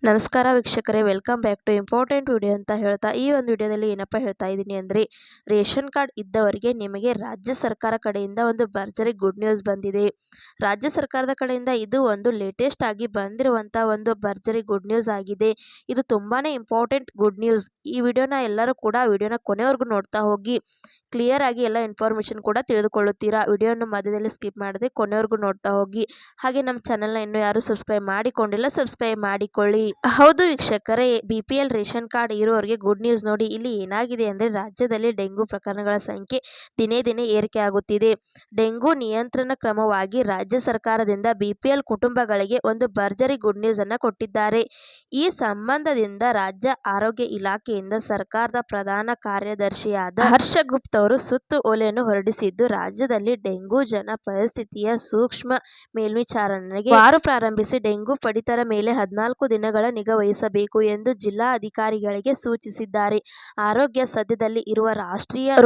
ನಮಸ್ಕಾರ ವೀಕ್ಷಕರೇ, welcome back to important video ಅಂತ ಹೇಳ್ತಾ ಈ ಒಂದು ವಿಡಿಯೋದಲ್ಲಿ ಏನಪ್ಪ ಹೇಳ್ತಾ ಇದ್ದೀನಿ ಅಂದರೆ, ರೇಷನ್ ಕಾರ್ಡ್ ಇದ್ದವರಿಗೆ ನಿಮಗೆ ರಾಜ್ಯ ಸರ್ಕಾರ ಕಡೆಯಿಂದ ಒಂದು ಭರ್ಜರಿ ಗುಡ್ ನ್ಯೂಸ್ ಬಂದಿದೆ. ರಾಜ್ಯ ಸರ್ಕಾರದ ಕಡೆಯಿಂದ ಇದು ಒಂದು ಲೇಟೆಸ್ಟ್ ಆಗಿ ಬಂದಿರುವಂಥ ಒಂದು ಭರ್ಜರಿ ಗುಡ್ ನ್ಯೂಸ್ ಆಗಿದೆ. ಇದು ತುಂಬಾ ಇಂಪಾರ್ಟೆಂಟ್ ಗುಡ್ ನ್ಯೂಸ್. ಈ ವಿಡಿಯೋನ ಎಲ್ಲರೂ ಕೂಡ ವಿಡಿಯೋನ ಕೊನೆವರೆಗೂ ನೋಡ್ತಾ ಹೋಗಿ ಕ್ಲಿಯರ್ ಆಗಿ ಎಲ್ಲ ಇನ್ಫಾರ್ಮೇಷನ್ ಕೂಡ ತಿಳಿದುಕೊಳ್ಳುತ್ತೀರಾ. ವಿಡಿಯೋನ ಮಧ್ಯದಲ್ಲಿ ಸ್ಕಿಪ್ ಮಾಡದೆ ಕೊನೆವರೆಗೂ ನೋಡ್ತಾ ಹೋಗಿ. ಹಾಗೆ ನಮ್ಮ ಚಾನೆಲ್ನ ಇನ್ನೂ ಯಾರು ಸಬ್ಸ್ಕ್ರೈಬ್ ಮಾಡಿಕೊಂಡಿಲ್ಲ, ಸಬ್ಸ್ಕ್ರೈಬ್ ಮಾಡಿಕೊಳ್ಳಿ. ಹೌದು ವೀಕ್ಷಕರೇ, BPL ರೇಷನ್ ಕಾರ್ಡ್ ಇರೋರಿಗೆ ಗುಡ್ ನ್ಯೂಸ್ ನೋಡಿ. ಇಲ್ಲಿ ಏನಾಗಿದೆ ಅಂದರೆ, ರಾಜ್ಯದಲ್ಲಿ ಡೆಂಗು ಪ್ರಕರಣಗಳ ಸಂಖ್ಯೆ ದಿನೇ ದಿನೇ ಏರಿಕೆ ಆಗುತ್ತಿದೆ. ಡೆಂಗು ನಿಯಂತ್ರಣ ಕ್ರಮವಾಗಿ ರಾಜ್ಯ ಸರ್ಕಾರದಿಂದ BPL ಕುಟುಂಬಗಳಿಗೆ ಒಂದು ಭರ್ಜರಿ ಗುಡ್ ನ್ಯೂಸ್ ಅನ್ನು ಕೊಟ್ಟಿದ್ದಾರೆ. ಈ ಸಂಬಂಧದಿಂದ ರಾಜ್ಯ ಆರೋಗ್ಯ ಇಲಾಖೆಯಿಂದ ಸರ್ಕಾರದ ಪ್ರಧಾನ ಕಾರ್ಯದರ್ಶಿಯಾದ ಹರ್ಷ ಗುಪ್ತಾ ಅವರು ಸುತ್ತೋಲೆಯನ್ನು ಹೊರಡಿಸಿದ್ದು, ರಾಜ್ಯದಲ್ಲಿ ಡೆಂಗು ಜನ ಪರಿಸ್ಥಿತಿಯ ಸೂಕ್ಷ್ಮ ಮೇಲ್ವಿಚಾರಣೆಗೆ ವಾರ ಪ್ರಾರಂಭಿಸಿ ಡೆಂಗು ಪೀಡಿತರ ಮೇಲೆ 14 ದಿನಗಳ ನಿಗಾ ವಹಿಸಬೇಕು ಎಂದು ಜಿಲ್ಲಾ ಅಧಿಕಾರಿಗಳಿಗೆ ಸೂಚಿಸಿದ್ದಾರೆ. ಆರೋಗ್ಯ ಸದ್ಯದಲ್ಲಿ ಇರುವ ರಾಷ್ಟ್ರೀಯ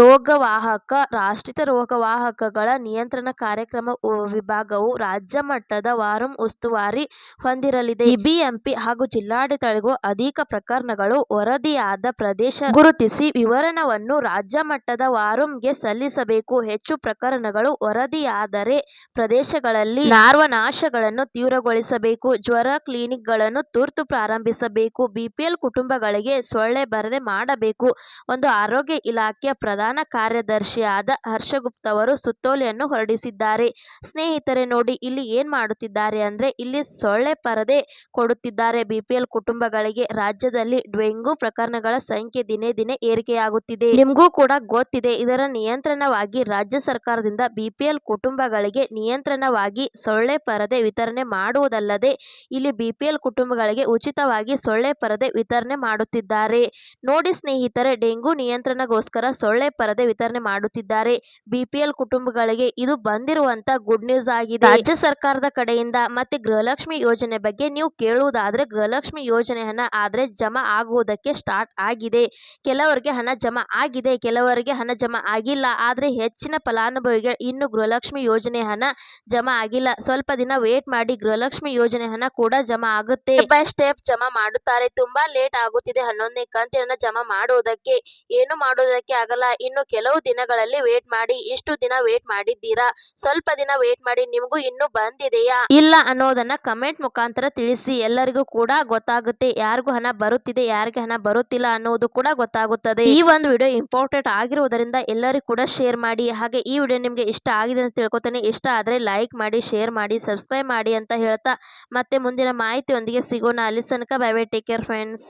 ರೋಗವಾಹಕಗಳ ನಿಯಂತ್ರಣ ಕಾರ್ಯಕ್ರಮ ವಿಭಾಗವು ರಾಜ್ಯ ಮಟ್ಟದ ವಾರಂ ಉಸ್ತುವಾರಿ ಹೊಂದಿರಲಿದೆ. BBMP ಹಾಗೂ ಜಿಲ್ಲಾಡಳಿತಗಳಿಗೂ ಅಧಿಕ ಪ್ರಕರಣಗಳು ವರದಿಯಾದ ಪ್ರದೇಶ ಗುರುತಿಸಿ ವಿವರವನ್ನು ರಾಜ್ಯ ಮಟ್ಟದ ವಾರಂಗೆ ಸಲ್ಲಿಸಬೇಕು. ಹೆಚ್ಚು ಪ್ರಕರಣಗಳು ವರದಿಯಾದರೆ ಪ್ರದೇಶಗಳಲ್ಲಿ ಲಾರ್ವನಾಶಗಳನ್ನು ತೀವ್ರಗೊಳಿಸಬೇಕು. ಜ್ವರ ಕ್ಲಿನಿಕ್ಗಳನ್ನು ತುರ್ತು ಪ್ರಾರಂಭಿಸಬೇಕು. BPL ಕುಟುಂಬಗಳಿಗೆ ಸೊಳ್ಳೆ ಬರದೆ ಮಾಡಬೇಕು. ಒಂದು ಆರೋಗ್ಯ ಇಲಾಖೆಯ ಪ್ರಧಾನ ಕಾರ್ಯದರ್ಶಿಯಾದ ಹರ್ಷಗುಪ್ತಾ ಅವರು ಸುತ್ತೋಲೆಯನ್ನು ಹೊರಡಿಸಿದ್ದಾರೆ. ಸ್ನೇಹಿತರೆ ನೋಡಿ, ಇಲ್ಲಿ ಏನ್ ಮಾಡುತ್ತಿದ್ದಾರೆ ಅಂದ್ರೆ, ಇಲ್ಲಿ ಸೊಳ್ಳೆ ಪರದೆ ಕೊಡುತ್ತಿದ್ದಾರೆ BPL ಕುಟುಂಬಗಳಿಗೆ. ರಾಜ್ಯದಲ್ಲಿ ಡೆಂಗು ಪ್ರಕರಣಗಳ ಸಂಖ್ಯೆ ದಿನೇ ದಿನೇ ಏರಿಕೆಯಾಗುತ್ತಿದೆ. ನಿಮಗೂ ಕೂಡ ಗೊತ್ತಿದೆ. ಇದರ ನಿಯಂತ್ರಣವಾಗಿ ರಾಜ್ಯ ಸರ್ಕಾರದಿಂದ BPL ಕುಟುಂಬಗಳಿಗೆ ನಿಯಂತ್ರಣವಾಗಿ ಸೊಳ್ಳೆ ಪರದೆ ವಿತರಣೆ ಮಾಡುವುದಲ್ಲದೆ, ಇಲ್ಲಿ BPL ಕುಟುಂಬಗಳಿಗೆ ಉಚಿತವಾಗಿ ಸೊಳ್ಳೆ ಪರದೆ ವಿತರಣೆ ಮಾಡುತ್ತಿದ್ದಾರೆ. ನೋಡಿ ಸ್ನೇಹಿತರೆ, ಡೆಂಗು ನಿಯಂತ್ರಣಗೋಸ್ಕರ ಸೊಳ್ಳೆ ಪರದೆ ವಿತರಣೆ ಮಾಡುತ್ತಿದ್ದಾರೆ BPL ಕುಟುಂಬಗಳಿಗೆ. ಇದು ಬಂದಿರುವಂತ ಗುಡ್ ನ್ಯೂಸ್ ಆಗಿದೆ ರಾಜ್ಯ ಸರ್ಕಾರದ ಕಡೆಯಿಂದ. ಮತ್ತೆ ಗೃಹಲಕ್ಷ್ಮಿ ಯೋಜನೆ ಬಗ್ಗೆ ನೀವು ಕೇಳುವುದಾದ್ರೆ, ಗೃಹಲಕ್ಷ್ಮಿ ಯೋಜನೆ ಹಣ ಆದ್ರೆ ಜಮಾ ಆಗುವುದಕ್ಕೆ ಸ್ಟಾರ್ಟ್ ಆಗಿದೆ. ಕೆಲವರಿಗೆ ಹಣ ಜಮಾ ಆಗಿದೆ, ಕೆಲವರಿಗೆ ಹಣ ಜಮಾ ಆಗಿಲ್ಲ. ಆದ್ರೆ ಹೆಚ್ಚಿನ ಫಲಾನುಭವಿಗೆ ಇನ್ನು ಗೃಹಲಕ್ಷ್ಮಿ ಯೋಜನೆ ಹಣ ಜಮಾ ಆಗಿಲ್ಲ. ಸ್ವಲ್ಪ ದಿನ ವೇಟ್ ಮಾಡಿ, ಗೃಹಲಕ್ಷ್ಮಿ ಯೋಜನೆ ಹಣ ಕೂಡ ಜಮಾ ಆಗುತ್ತೆ. ಸ್ಟೆಪ್ ಬೈ ಸ್ಟೆಪ್ ಜಮಾ ಮಾಡುತ್ತಾರೆ. ತುಂಬಾ ಲೇಟ್ ಆಗುತ್ತಿದೆ 11ನೇ ಕಂತಿನ ಜಮಾ ಮಾಡುವುದಕ್ಕೆ. ಏನು ಮಾಡುವುದಕ್ಕೆ ಆಗಲ್ಲ. ಇನ್ನು ಕೆಲವು ದಿನಗಳಲ್ಲಿ ವೇಟ್ ಮಾಡಿ. ಇಷ್ಟು ದಿನ ವೇಟ್ ಮಾಡಿದ್ದೀರಾ, ಸ್ವಲ್ಪ ದಿನ ವೇಟ್ ಮಾಡಿ. ನಿಮಗೂ ಇನ್ನು ಬಂದಿದೆಯಾ ಇಲ್ಲ ಅನ್ನೋದನ್ನ ಕಮೆಂಟ್ ಮುಖಾಂತರ ತಿಳಿಸಿ. ಎಲ್ಲರಿಗೂ ಕೂಡ ಗೊತ್ತಾಗುತ್ತೆ ಯಾರಿಗೂ ಹಣ ಬರುತ್ತಿದೆ, ಯಾರಿಗೆ ಹಣ ಬರುತ್ತಿಲ್ಲ ಅನ್ನೋದು ಕೂಡ ಗೊತ್ತಾಗುತ್ತದೆ. ಈ ಒಂದು ವಿಡಿಯೋ ಇಂಪಾರ್ಟೆಂಟ್ ಆಗಿರುವುದರಿಂದ ಎಲ್ಲರಿಗೂ ಕೂಡ ಶೇರ್ ಮಾಡಿ. ಹಾಗೆ ಈ ವಿಡಿಯೋ ನಿಮ್ಗೆ ಇಷ್ಟ ಆಗಿದೆ ಅಂತ ತಿಳ್ಕೊತೀನಿ. ಇಷ್ಟ ಆದ್ರೆ ಲೈಕ್ ಮಾಡಿ, ಶೇರ್ ಮಾಡಿ, ಸಬ್ಸ್ಕ್ರೈಬ್ ಮಾಡಿ ಅಂತ ಹೇಳ್ತಾ ಮತ್ತೆ ಮುಂದಿನ ಮಾಹಿತಿಯೊಂದಿಗೆ ಸಿಗೋಣ. ಅಲ್ಲಿ ತನಕ bye bye, take care friends.